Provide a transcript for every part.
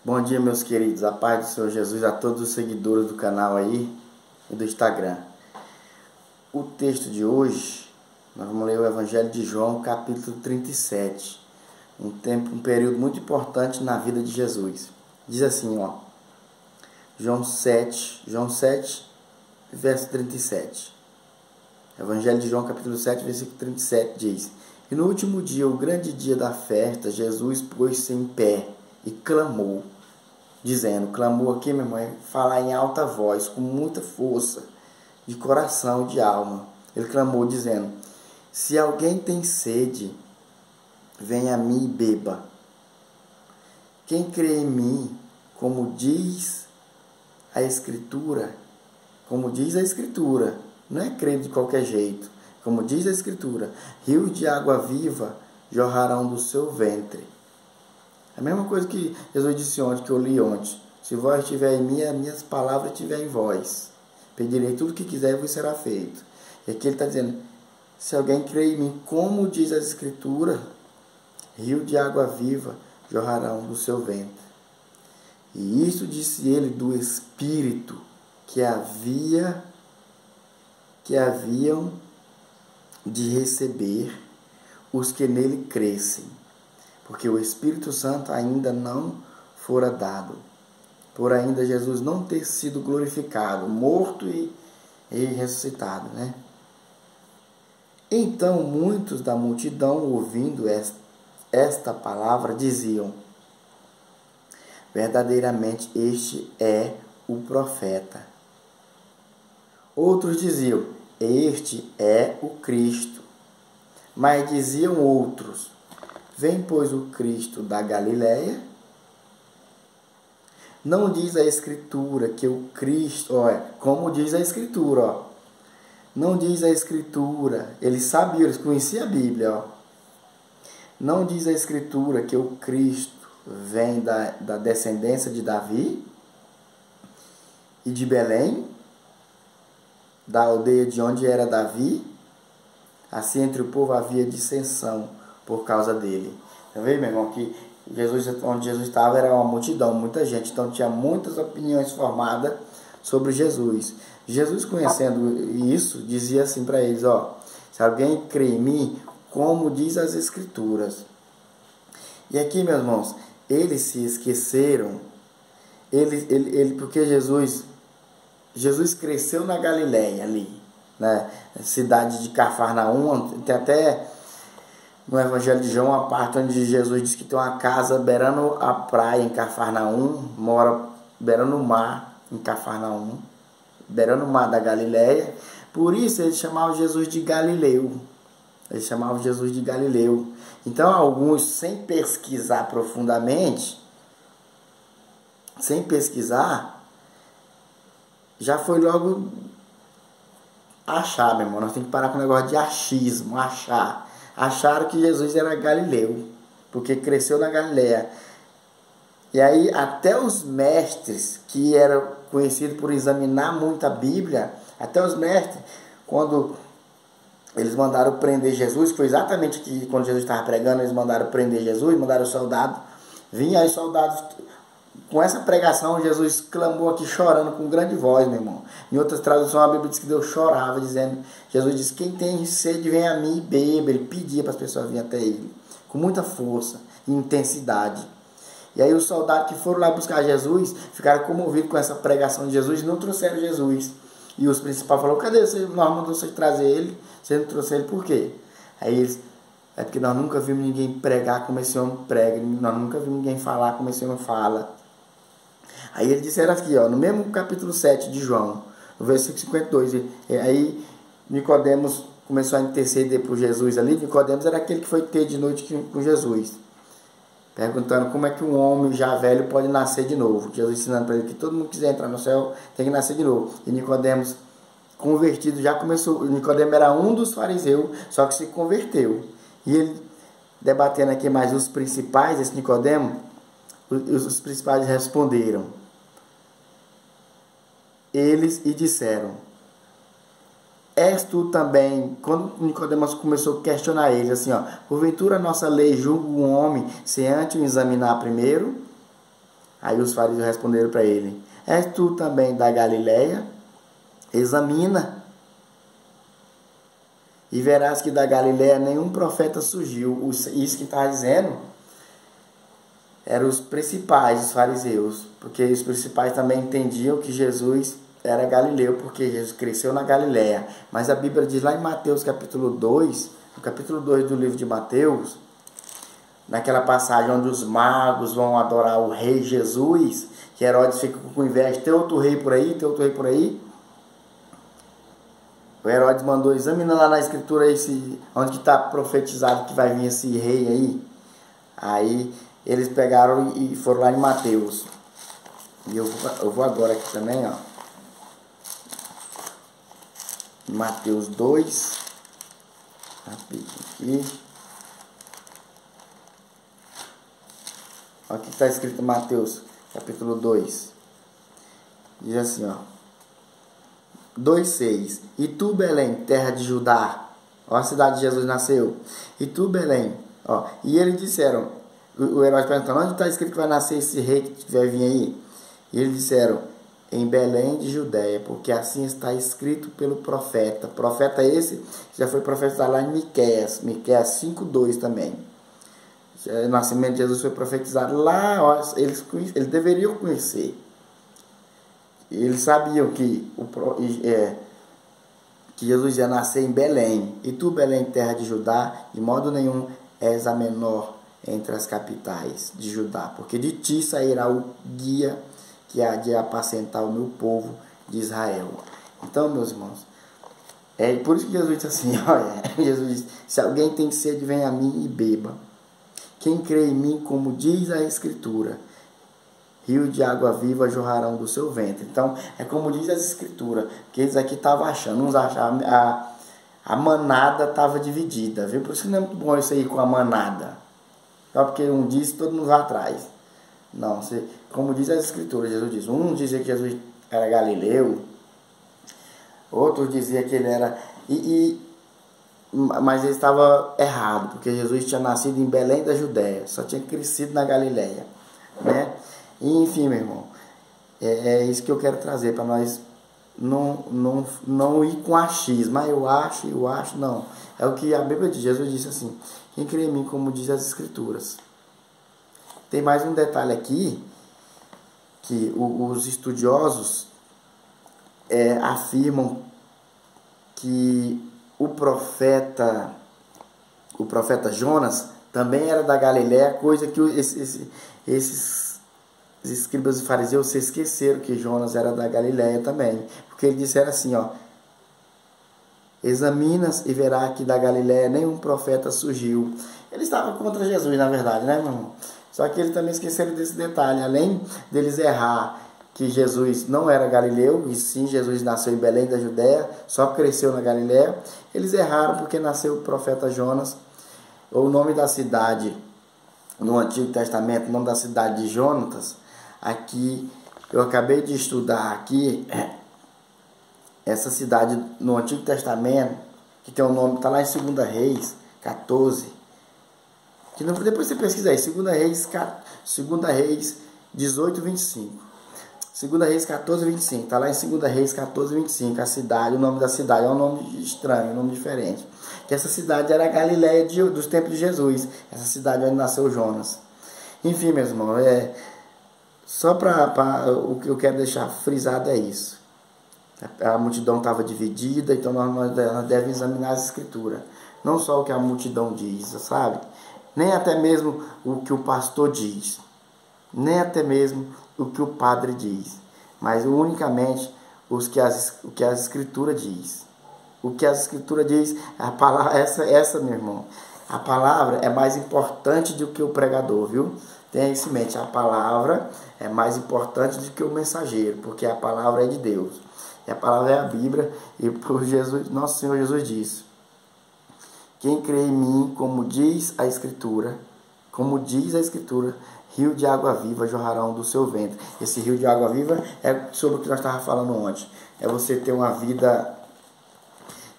Bom dia, meus queridos, a paz do Senhor Jesus a todos os seguidores do canal aí e do Instagram. O texto de hoje, nós vamos ler o Evangelho de João, capítulo 37, um período muito importante na vida de Jesus. Diz assim, João 7, verso 37. Evangelho de João, capítulo 7, versículo 37 diz: E no último dia, o grande dia da festa, Jesus pôs-se em pé e clamou, dizendo, clamou aqui, minha mãe, falar em alta voz, com muita força, de coração e de alma. Ele clamou dizendo, se alguém tem sede, venha a mim e beba. Quem crê em mim, como diz a Escritura, não é crer de qualquer jeito, como diz a Escritura, rios de água viva jorrarão do seu ventre. A mesma coisa que Jesus disse ontem, que eu li ontem. Se vós estiver em mim, as minhas palavras estiverem em vós. Pedirei tudo o que quiser e vos será feito. E aqui ele está dizendo, se alguém crê em mim, como diz a Escritura, rio de água viva jorrarão do seu ventre. E isso disse ele do Espírito que haviam de receber os que nele crescem. Porque o Espírito Santo ainda não fora dado, por ainda Jesus não ter sido glorificado, morto e ressuscitado, né? Então muitos da multidão, ouvindo esta palavra, diziam, verdadeiramente este é o profeta. Outros diziam, este é o Cristo. Mas diziam outros, vem, pois, o Cristo da Galileia? Não diz a Escritura que o Cristo... como diz a Escritura, Não diz a Escritura... Eles sabiam, eles conheciam a Bíblia, Não diz a Escritura que o Cristo vem da descendência de Davi e de Belém, da aldeia de onde era Davi? Assim entre o povo havia dissensão por causa dele. Tá vendo, meu irmão? Que onde Jesus estava era uma multidão, muita gente. Então tinha muitas opiniões formadas sobre Jesus. Jesus, conhecendo isso, dizia assim para eles, se alguém crê em mim, como diz as Escrituras. E aqui, meus irmãos, eles se esqueceram, porque Jesus cresceu na Galileia ali, né? Cidade de Cafarnaum, tem até no Evangelho de João, a parte onde Jesus diz que tem uma casa beirando a praia em Cafarnaum, mora beirando o mar em Cafarnaum, beirando o mar da Galileia. Por isso eles chamavam Jesus de Galileu. Então alguns, sem pesquisar profundamente, já foi logo achar, meu irmão. Nós temos que parar com o negócio de achismo, acharam que Jesus era Galileu, porque cresceu na Galileia. E aí até os mestres, que eram conhecidos por examinar muito a Bíblia, até os mestres, quando eles mandaram prender Jesus, foi exatamente que quando Jesus estava pregando, eles mandaram prender Jesus, mandaram os soldados, vinham aí soldados, com essa pregação, Jesus clamou aqui chorando com grande voz, meu irmão. Em outras traduções, a Bíblia diz que Deus chorava, dizendo, Jesus disse, quem tem sede, vem a mim e beba. Ele pedia para as pessoas virem até ele, com muita força e intensidade. E aí os soldados que foram lá buscar Jesus, ficaram comovidos com essa pregação de Jesus e não trouxeram Jesus. E os principais falaram, cadê você? Nós mandamos você trazer ele, você não trouxe ele, por quê? Aí eles, é porque nós nunca vimos ninguém pregar como esse homem prega, nós nunca vimos ninguém falar como esse homem fala. Aí ele disseram aqui, no mesmo capítulo 7 de João, no versículo 52, aí Nicodemos começou a interceder por Jesus ali. Nicodemos era aquele que foi ter de noite com Jesus, perguntando como é que um homem já velho pode nascer de novo. Jesus ensinando para ele que todo mundo que quiser entrar no céu tem que nascer de novo. E Nicodemos, convertido, já começou. Nicodemos era um dos fariseus, só que se converteu. E ele, debatendo aqui mais os principais, esse Nicodemo, os principais responderam, eles e disseram, és tu também, quando Nicodemos começou a questionar ele, assim, porventura a nossa lei julga um homem sem antes o examinar primeiro? Aí os fariseus responderam para ele: és tu também da Galileia? Examina, e verás que da Galileia nenhum profeta surgiu. Isso que está dizendo eram os principais, os fariseus, porque os principais também entendiam que Jesus era galileu, porque Jesus cresceu na Galileia. Mas a Bíblia diz lá em Mateus capítulo 2, no capítulo 2 do livro de Mateus, naquela passagem onde os magos vão adorar o rei Jesus, que Herodes fica com inveja: tem outro rei por aí, tem outro rei por aí. O Herodes mandou: examina lá na escritura onde que está profetizado que vai vir esse rei aí. Aí eles pegaram e foram lá em Mateus. E eu vou agora aqui também, ó. Mateus 2. Rapidinho aqui. Olha o que está escrito em Mateus, capítulo 2. Diz assim, ó. 2,6. E tu, Belém, terra de Judá. Ó, a cidade de Jesus nasceu. E tu, Belém. Ó, e eles disseram, o Herodes perguntando: onde está escrito que vai nascer esse rei que vai vir aí? E eles disseram: em Belém de Judéia, porque assim está escrito pelo profeta. Profeta esse já foi profetizado lá em Miqueias 5,2 também. O nascimento de Jesus foi profetizado lá, ó, eles deveriam conhecer. Eles sabiam que Jesus ia nascer em Belém. E tu, Belém, terra de Judá, de modo nenhum és a menor entre as capitais de Judá, porque de ti sairá o guia que há de apacentar o meu povo de Israel. Então, meus irmãos, é por isso que Jesus disse assim, olha, Jesus disse: se alguém tem sede, venha a mim e beba. Quem crê em mim, como diz a Escritura, rio de água viva jorrarão do seu ventre. Então, é como diz a Escritura, que eles aqui estavam achando, uns achavam, a manada estava dividida, viu? Por isso que não é muito bom isso aí com a manada. Só porque um disse, todo mundo vai atrás. Não, como diz a Escritura, Jesus diz: um dizia que Jesus era galileu, outros diziam que ele era... Mas ele estava errado, porque Jesus tinha nascido em Belém da Judéia, só tinha crescido na Galileia, né? E, enfim, meu irmão, é isso que eu quero trazer para nós não ir com achismo. Mas eu acho, não. É o que a Bíblia diz. Jesus disse assim: quem crê em mim, como diz as Escrituras. Tem mais um detalhe aqui, que os estudiosos afirmam que o profeta Jonas também era da Galileia, coisa que esses escribas e fariseus se esqueceram que Jonas era da Galileia também, porque eles disseram assim, ó: examinas e verá que da Galileia nenhum profeta surgiu. Eles estavam contra Jesus, na verdade, né, meu irmão? Só que eles também esqueceram desse detalhe. Além deles errar que Jesus não era galileu, e sim, Jesus nasceu em Belém da Judéia, só cresceu na Galileia, eles erraram porque nasceu o profeta Jonas. O nome da cidade no Antigo Testamento, o nome da cidade de Jonatas, aqui eu acabei de estudar aqui, essa cidade no Antigo Testamento, que tem o nome, está lá em 2 Reis 14, que depois você pesquisa aí, 2 Reis 18, 25. 2 Reis 14, 25. Está lá em 2 Reis 14, 25. A cidade, o nome da cidade é um nome estranho, um nome diferente. Que essa cidade era a Galileia dos tempos de Jesus. Essa cidade onde nasceu Jonas. Enfim, meus irmãos, só para o que eu quero deixar frisado é isso. A multidão estava dividida, então nós devemos examinar as Escrituras. Não só o que a multidão diz, sabe? Nem até mesmo o que o pastor diz. Nem até mesmo o que o padre diz. Mas unicamente o que as Escrituras diz. O que as Escrituras diz, a palavra, essa, meu irmão, a palavra é mais importante do que o pregador, viu? Tenha isso em mente, a palavra é mais importante do que o mensageiro, porque a palavra é de Deus. E a palavra é a Bíblia, e por Jesus, nosso Senhor Jesus disse: quem crê em mim, como diz a Escritura, rio de água viva jorrarão do seu ventre. Esse rio de água viva é sobre o que nós estávamos falando ontem. É você ter uma vida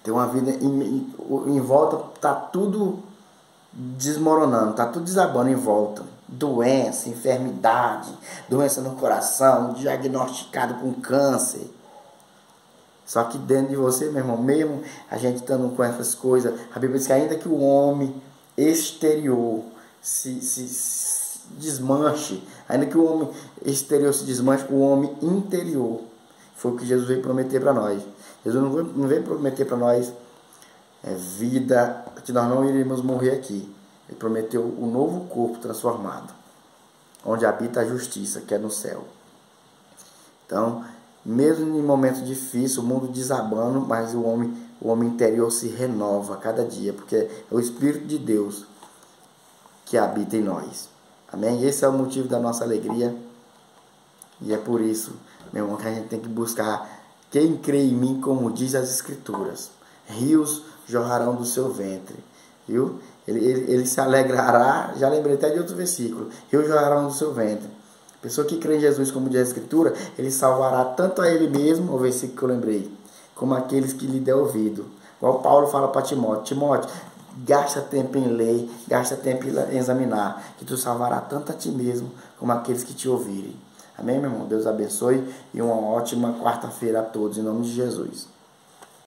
em volta, está tudo desmoronando, está tudo desabando em volta. doença, enfermidade, doença no coração, diagnosticado com câncer. Só que dentro de você, meu irmão, mesmo a gente estando com essas coisas, a Bíblia diz que ainda que o homem exterior se desmanche, ainda que o homem exterior se desmanche, o homem interior, foi o que Jesus veio prometer para nós. Jesus não veio prometer para nós vida, que nós não iremos morrer aqui. Ele prometeu um novo corpo transformado, onde habita a justiça, que é no céu. Então, mesmo em momentos difíceis, o mundo desabando, mas o homem interior se renova a cada dia, porque é o Espírito de Deus que habita em nós. Amém? Esse é o motivo da nossa alegria. E é por isso, meu irmão, que a gente tem que buscar quem crê em mim, como diz as Escrituras. Rios jorrarão do seu ventre. Viu? Ele se alegrará, já lembrei até de outro versículo. Rios jorrarão do seu ventre. A pessoa que crê em Jesus, como diz a Escritura, ele salvará tanto a ele mesmo, o versículo que eu lembrei, como aqueles que lhe der ouvido. Igual Paulo fala para Timóteo: Timóteo, gasta tempo em ler, gasta tempo em examinar, que tu salvará tanto a ti mesmo, como aqueles que te ouvirem. Amém, meu irmão? Deus abençoe e uma ótima quarta-feira a todos, em nome de Jesus.